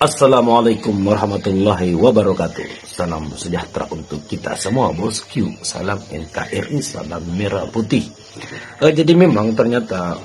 Assalamualaikum warahmatullahi wabarakatuh. Salam sejahtera untuk kita semua, bosku. Salam NKRI, salam merah putih. Jadi memang ternyata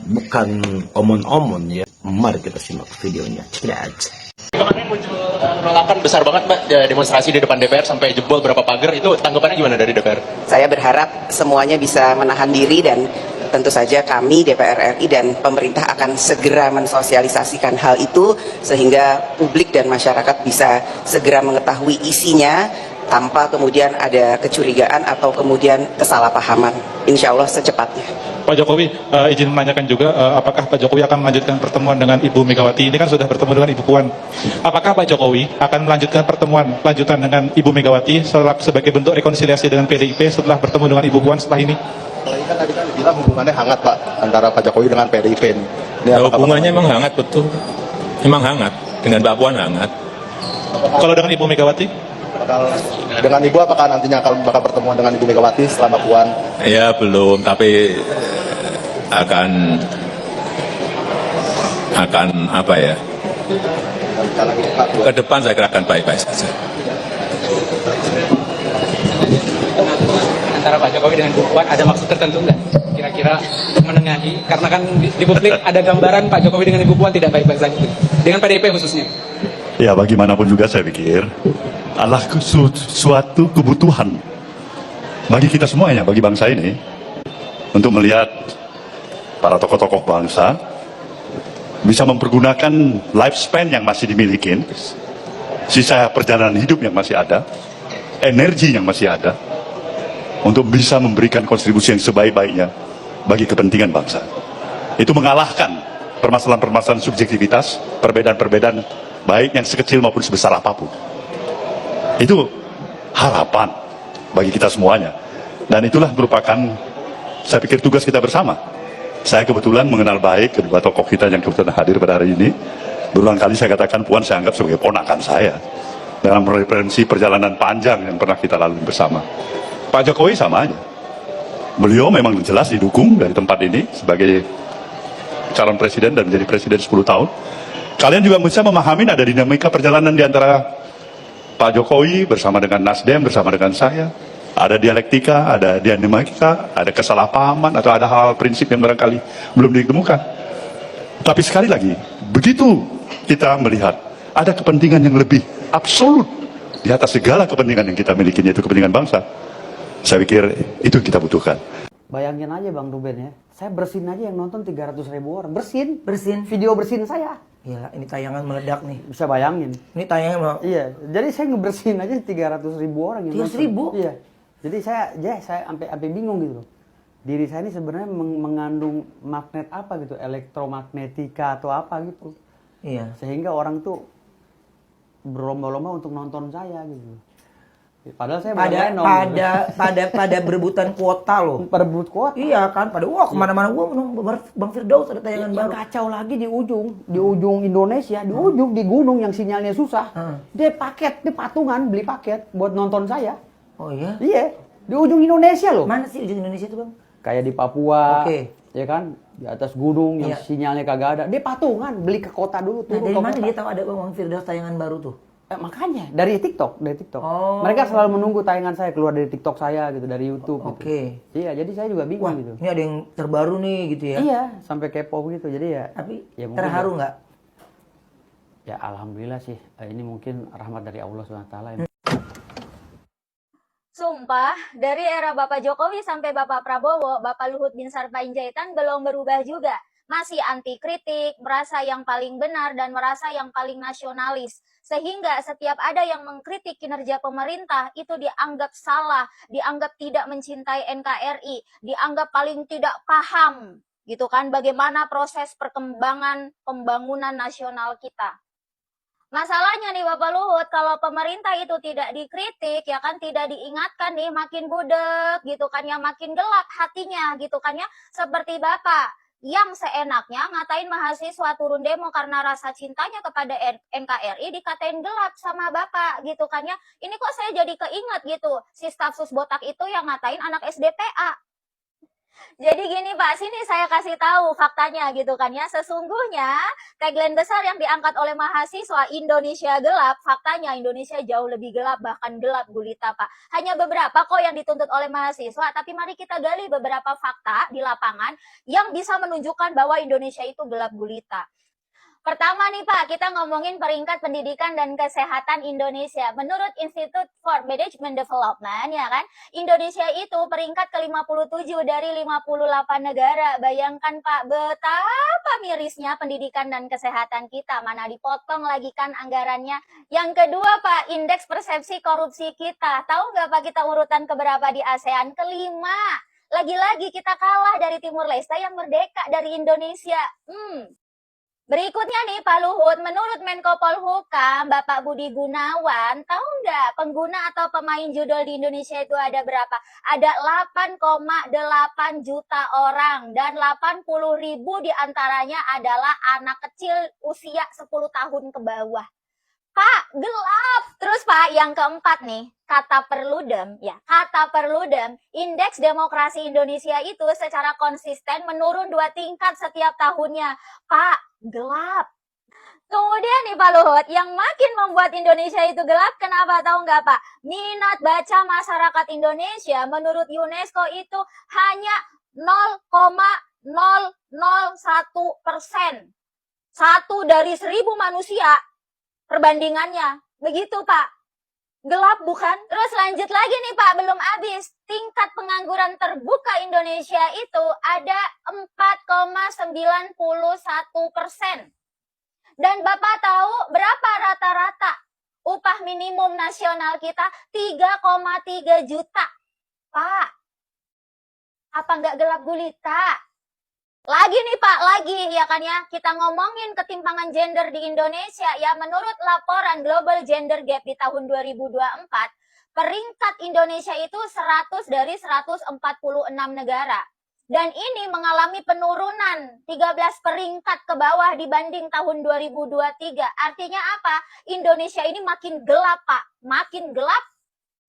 bukan omon-omon ya. Mari kita simak videonya. Cepat. Kemarin muncul penolakan besar banget Mbak, demonstrasi di depan DPR sampai jebol berapa pagar, itu tanggapannya gimana dari DPR? Saya berharap semuanya bisa menahan diri dan tentu saja kami DPR RI dan pemerintah akan segera mensosialisasikan hal itu sehingga publik dan masyarakat bisa segera mengetahui isinya tanpa kemudian ada kecurigaan atau kemudian kesalahpahaman. Insya Allah secepatnya. Pak Jokowi, izin menanyakan juga, apakah Pak Jokowi akan melanjutkan pertemuan dengan Ibu Megawati? Ini kan sudah bertemu dengan Ibu Puan. Apakah Pak Jokowi akan melanjutkan pertemuan lanjutan dengan Ibu Megawati sebagai bentuk rekonsiliasi dengan PDIP setelah bertemu dengan Ibu Puan setelah ini? Ini kan tadi kan dibilang hubungannya hangat Pak antara Pak Jokowi dengan PDIP ini. Hubungannya memang hangat, betul. Memang hangat, dengan Mbak Puan hangat. Kalau dengan Ibu Megawati? Dengan Ibu apakah nantinya bakal pertemuan dengan Ibu Megawati setelah Mbak Puan? Ya belum, tapi akan apa ya? Ke depan saya kira akan baik-baik saja. Antara Pak Jokowi dengan Bu Puan ada maksud tertentu nggak? Kira-kira menengahi, karena kan di publik ada gambaran Pak Jokowi dengan Ibu Puan tidak baik-baik saja, dengan PDIP khususnya. Ya bagaimanapun juga saya pikir adalah suatu kebutuhan bagi kita semuanya, bagi bangsa ini, untuk melihat para tokoh-tokoh bangsa bisa mempergunakan lifespan yang masih dimiliki, sisa perjalanan hidup yang masih ada, energi yang masih ada, untuk bisa memberikan kontribusi yang sebaik-baiknya bagi kepentingan bangsa. Itu mengalahkan permasalahan-permasalahan subjektivitas, perbedaan-perbedaan, baik yang sekecil maupun sebesar apapun. Itu harapan bagi kita semuanya. Dan itulah merupakan, saya pikir, tugas kita bersama. Saya kebetulan mengenal baik kedua tokoh kita yang kebetulan hadir pada hari ini. Berulang kali saya katakan Puan saya anggap sebagai ponakan saya dalam referensi perjalanan panjang yang pernah kita lalui bersama. Pak Jokowi sama aja. Beliau memang jelas didukung dari tempat ini sebagai calon presiden dan menjadi presiden 10 tahun. Kalian juga bisa memahami ada dinamika perjalanan di antara Pak Jokowi bersama dengan Nasdem, bersama dengan saya. Ada dialektika, ada dinamika, ada kesalahpahaman, atau ada hal-hal prinsip yang barangkali belum ditemukan. Tapi sekali lagi, begitu kita melihat ada kepentingan yang lebih absolut di atas segala kepentingan yang kita miliki, yaitu kepentingan bangsa, saya pikir itu yang kita butuhkan. Bayangin aja Bang Ruben ya, saya bersin aja yang nonton 300.000 orang. Bersin, video bersin saya. Gila, ini tayangan meledak nih. Bisa bayangin. Ini tayangan Iya, jadi saya ngebersihin aja 300.000 orang yang 300.000? Iya. Jadi saya sampai bingung gitu loh. Diri saya ini sebenarnya mengandung magnet apa gitu, elektromagnetika atau apa gitu. Iya. Sehingga orang tuh berlomba-lomba untuk nonton saya gitu. Padahal saya pada berebutan kuota loh. Berebut kuota. Iya kan, pada kemana-mana gua Bang Firdaus ada tayangan yang baru. kacau lagi di ujung Indonesia, di gunung yang sinyalnya susah. Dia patungan beli paket buat nonton saya. Oh iya? Iya, di ujung Indonesia loh. Mana sih ujung Indonesia itu Bang? Kayak di Papua. Oke. Ya kan, di atas gunung yang sinyalnya kagak ada. Dia patungan beli ke kota dulu tuh. Nah, dari mana dia tahu ada Bang Firdaus tayangan baru tuh? Makanya dari TikTok. Oh. Mereka selalu menunggu tayangan saya keluar dari TikTok saya gitu, dari YouTube gitu. Oke. Iya, jadi saya juga bingung gitu. Ini ada yang terbaru nih gitu ya. Iya, sampai kepo gitu. Jadi ya. Tapi ya terharu nggak? Ya alhamdulillah sih. Ini mungkin rahmat dari Allah SWT. Sumpah, dari era Bapak Jokowi sampai Bapak Prabowo, Bapak Luhut bin Sarpanjaitan belum berubah juga. Masih anti kritik, merasa yang paling benar, dan merasa yang paling nasionalis. Sehingga setiap ada yang mengkritik kinerja pemerintah, itu dianggap salah, dianggap tidak mencintai NKRI, dianggap paling tidak paham, gitu kan, bagaimana proses perkembangan pembangunan nasional kita. Masalahnya nih Bapak Luhut, kalau pemerintah itu tidak dikritik, ya kan, tidak diingatkan nih, makin budek gitu kan ya, makin gelap hatinya gitu kan ya, seperti Bapak yang seenaknya ngatain mahasiswa turun demo karena rasa cintanya kepada NKRI, dikatain gelap sama Bapak gitu kan ya. Ini kok saya jadi keinget gitu, si staf sus botak itu yang ngatain anak SDPA. Jadi gini Pak, sini saya kasih tahu faktanya gitu kan ya. Sesungguhnya tagline besar yang diangkat oleh mahasiswa Indonesia gelap, faktanya Indonesia jauh lebih gelap, bahkan gelap gulita Pak. Hanya beberapa kok yang dituntut oleh mahasiswa, tapi mari kita gali beberapa fakta di lapangan yang bisa menunjukkan bahwa Indonesia itu gelap gulita. Pertama nih Pak, kita ngomongin peringkat pendidikan dan kesehatan Indonesia. Menurut Institute for Management Development, ya kan, Indonesia itu peringkat ke-57 dari 58 negara. Bayangkan Pak, betapa mirisnya pendidikan dan kesehatan kita. Mana dipotong lagi kan anggarannya. Yang kedua Pak, indeks persepsi korupsi kita. Tahu nggak Pak kita urutan keberapa di ASEAN? Kelima. Lagi-lagi kita kalah dari Timur Leste yang merdeka dari Indonesia. Berikutnya nih Pak Luhut, menurut Menko Polhukam, Bapak Budi Gunawan, tahu nggak pengguna atau pemain judol di Indonesia itu ada berapa? Ada 8,8 juta orang dan 80.000 diantaranya adalah anak kecil usia 10 tahun ke bawah. Pak, gelap. Terus Pak, yang keempat nih, kata Perludem, indeks demokrasi Indonesia itu secara konsisten menurun 2 tingkat setiap tahunnya. Pak, gelap. Kemudian nih Pak Luhut, yang makin membuat Indonesia itu gelap, kenapa tahu nggak Pak? Minat baca masyarakat Indonesia menurut UNESCO itu hanya 0,001%. 1 dari 1.000 manusia perbandingannya. Begitu Pak. Gelap bukan? Terus lanjut lagi nih Pak, belum habis. Tingkat pengangguran terbuka Indonesia itu ada 4,91%. Dan Bapak tahu berapa rata-rata upah minimum nasional kita? 3,3 juta. Pak, apa nggak gelap gulita? Lagi nih Pak, lagi ya kan ya, kita ngomongin ketimpangan gender di Indonesia ya. Menurut laporan Global Gender Gap di tahun 2024, peringkat Indonesia itu 100 dari 146 negara. Dan ini mengalami penurunan 13 peringkat ke bawah dibanding tahun 2023. Artinya apa? Indonesia ini makin gelap Pak, makin gelap.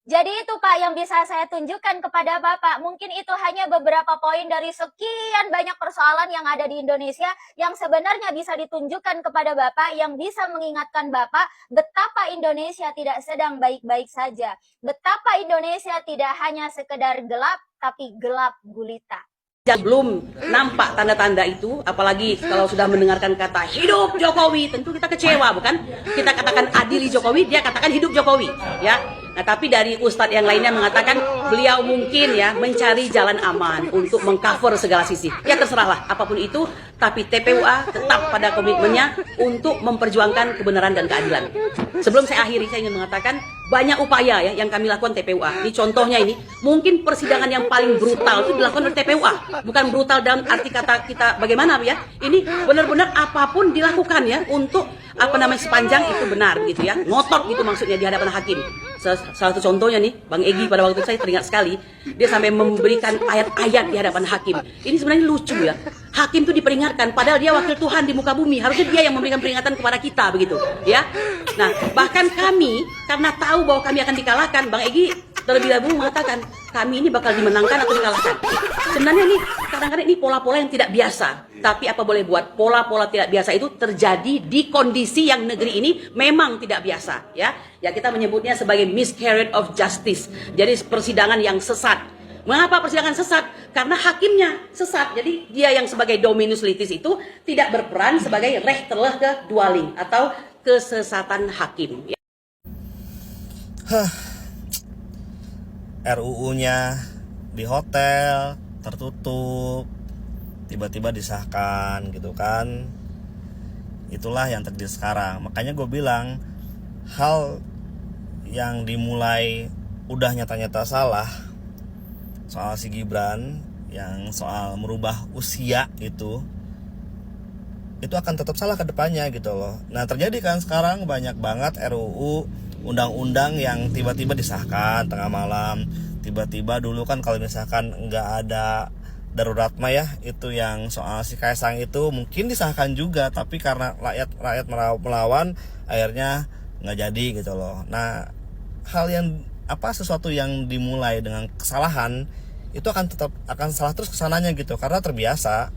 Jadi itu Pak yang bisa saya tunjukkan kepada Bapak. Mungkin itu hanya beberapa poin dari sekian banyak persoalan yang ada di Indonesia yang sebenarnya bisa ditunjukkan kepada Bapak, yang bisa mengingatkan Bapak betapa Indonesia tidak sedang baik-baik saja. Betapa Indonesia tidak hanya sekedar gelap, tapi gelap gulita. Belum nampak tanda-tanda itu, apalagi kalau sudah mendengarkan kata hidup Jokowi, tentu kita kecewa, bukan? Kita katakan adili Jokowi, dia katakan hidup Jokowi, ya. Nah, tapi dari ustadz yang lainnya mengatakan beliau mungkin ya mencari jalan aman untuk mengcover segala sisi. Ya terserahlah apapun itu, tapi TPUA tetap pada komitmennya untuk memperjuangkan kebenaran dan keadilan. Sebelum saya akhiri, saya ingin mengatakan banyak upaya ya yang kami lakukan TPUA. Ini contohnya ini, mungkin persidangan yang paling brutal itu dilakukan oleh TPUA. Bukan brutal dalam arti kata kita bagaimana ya. Ini benar-benar apapun dilakukan ya untuk sepanjang itu benar gitu ya. Ngotot gitu maksudnya di hadapan hakim. Salah satu contohnya nih, Bang Egy pada waktu itu saya teringat sekali, dia sampai memberikan ayat-ayat di hadapan hakim. Ini sebenarnya lucu ya. Hakim itu diperingatkan, padahal dia wakil Tuhan di muka bumi. Harusnya dia yang memberikan peringatan kepada kita begitu, ya. Nah, bahkan kami karena tahu bahwa kami akan dikalahkan, Bang Egy terlebih dahulu mengatakan kami ini bakal dimenangkan atau dikalahkan. Sebenarnya nih kadang-kadang ini pola-pola yang tidak biasa. Tapi apa boleh buat, pola-pola tidak biasa itu terjadi di kondisi yang negeri ini memang tidak biasa, ya. Ya kita menyebutnya sebagai miscarriage of justice. Jadi persidangan yang sesat. Mengapa persidangan sesat? Karena hakimnya sesat. Jadi dia yang sebagai dominus litis itu tidak berperan sebagai rechterlijke dwaling atau kesesatan hakim. RUU-nya di hotel tertutup, tiba-tiba disahkan gitu kan. Itulah yang terjadi sekarang. Makanya gue bilang hal yang dimulai udah nyata-nyata salah, soal si Gibran yang soal merubah usia itu akan tetap salah ke depannya gitu loh. Nah terjadi kan sekarang banyak banget RUU undang-undang yang tiba-tiba disahkan tengah malam. Tiba-tiba dulu kan kalau misalkan nggak ada darurat mah ya, itu yang soal si Kaisang itu mungkin disahkan juga, tapi karena rakyat melawan akhirnya nggak jadi gitu loh. Nah hal yang sesuatu yang dimulai dengan kesalahan itu akan salah terus kesananya gitu karena terbiasa.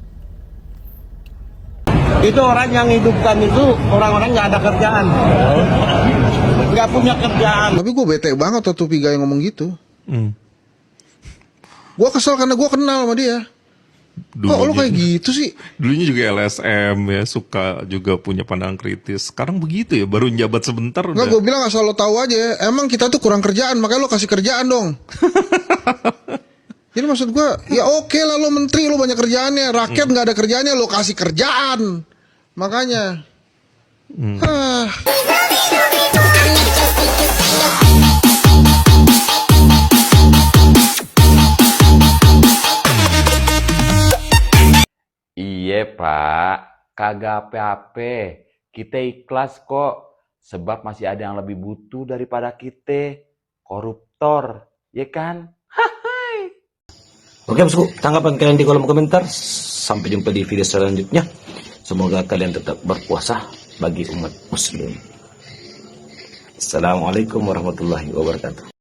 Itu orang yang hidupkan itu orang-orang nggak ada kerjaan, nggak punya kerjaan. Tapi gue bete banget waktu Piga yang ngomong gitu. Gue kesel karena gue kenal sama dia. Kok lo kayak gitu sih? Dulunya juga LSM ya, suka juga punya pandangan kritis. Sekarang begitu ya, baru njabat sebentar udah. Nggak, gue bilang asal lo tahu aja. Emang kita tuh kurang kerjaan, makanya lo kasih kerjaan dong. Jadi maksud gue, ya oke lah lo menteri, lo banyak kerjaannya. Rakyat nggak ada kerjaannya, lo kasih kerjaan. Makanya. Iya Pak, kagak apa-apa. Kita ikhlas kok. Sebab masih ada yang lebih butuh daripada kita. Koruptor, ya kan? Oke bosku, tanggapan kalian di kolom komentar. Sampai jumpa di video selanjutnya. Semoga kalian tetap berpuasa bagi umat muslim. Assalamualaikum warahmatullahi wabarakatuh.